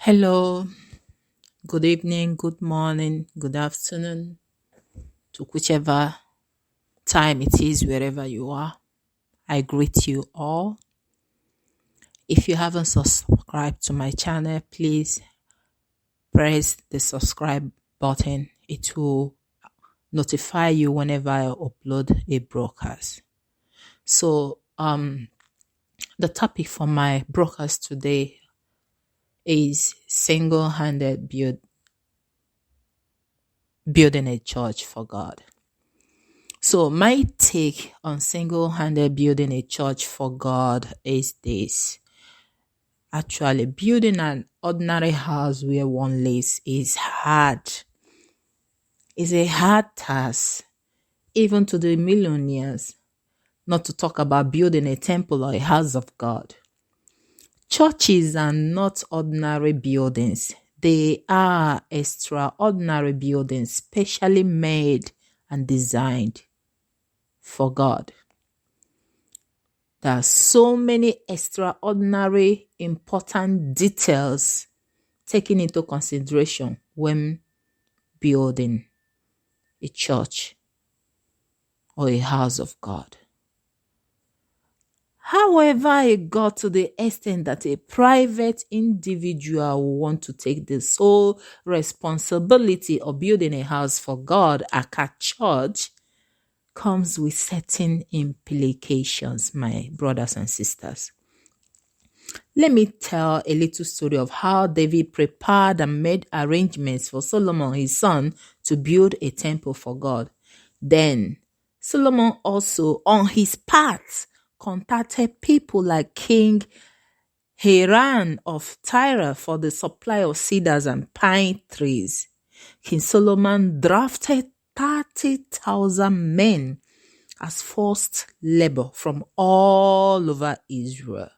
Hello, good evening, good morning, good afternoon to whichever time it is, wherever you are. I greet you all. If you haven't subscribed to my channel, please press the subscribe button. It will notify you whenever I upload a broadcast. So, the topic for my broadcast today is single-handed building a church for God. So my take on single-handed building a church for God is this. Actually, building an ordinary house where one lives is hard. It's a hard task, even to the millionaires, not to talk about building a temple or a house of God. Churches are not ordinary buildings. They are extraordinary buildings, specially made and designed for God. There are so many extraordinary, important details taken into consideration when building a church or a house of God. However, it got to the extent that a private individual will want to take the sole responsibility of building a house for God at a church comes with certain implications, my brothers and sisters. Let me tell a little story of how David prepared and made arrangements for Solomon, his son, to build a temple for God. Then, Solomon also, on his part, contacted people like King Hiram of Tyre for the supply of cedars and pine trees. King Solomon drafted 30,000 men as forced labor from all over Israel.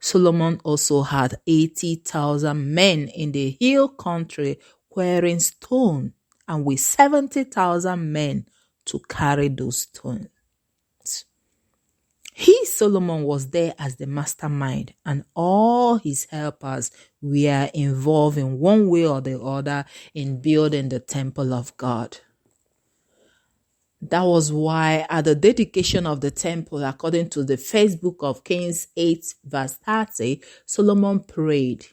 Solomon also had 80,000 men in the hill country quarrying stone, and with 70,000 men to carry those stones. Solomon was there as the mastermind, and all his helpers were involved in one way or the other in building the temple of God. That was why at the dedication of the temple, according to the first book of Kings 8 verse 30, Solomon prayed,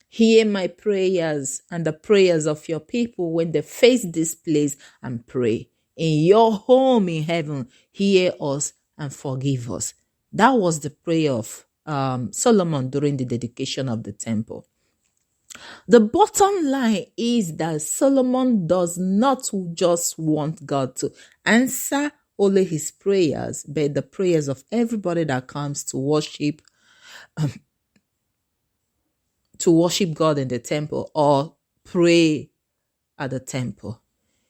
"Hear my prayers and the prayers of your people when they face this place and pray. In your home in heaven, hear us and forgive us." That was the prayer of Solomon during the dedication of the temple. The bottom line is that Solomon does not just want God to answer only his prayers, but the prayers of everybody that comes to worship God in the temple or pray at the temple.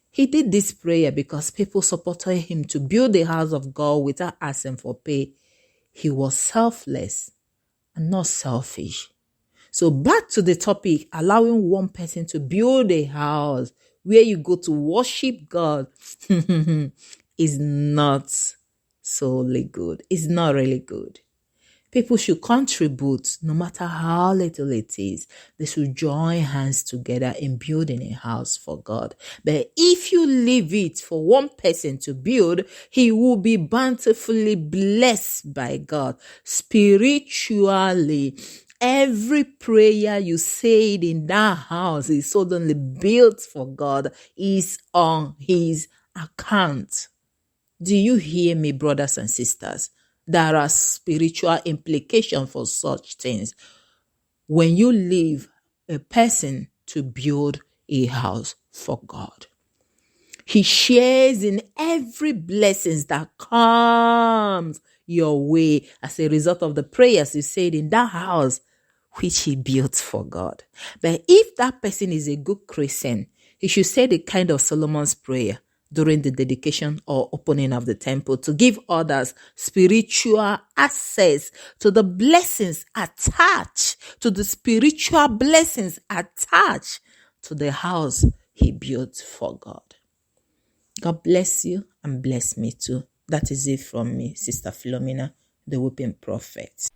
He did this prayer because people supported him to build the house of God without asking for pay. He was selfless and not selfish. So back to the topic, allowing one person to build a house where you go to worship God is not solely good. It's not really good. People should contribute, no matter how little it is. They should join hands together in building a house for God. But if you leave it for one person to build, he will be bountifully blessed by God spiritually. Every prayer you said in that house is suddenly built for God is on his account. Do you hear me, brothers and sisters? There are spiritual implications for such things when you leave a person to build a house for God. He shares in every blessings that comes your way as a result of the prayers you said in that house which he built for God. But if that person is a good Christian, he should say the kind of Solomon's prayer during the dedication or opening of the temple to give others spiritual access to the blessings attached, to the spiritual blessings attached to the house he built for God. God bless you and bless me too. That is it from me, Sister Philomena, the Weeping Prophet.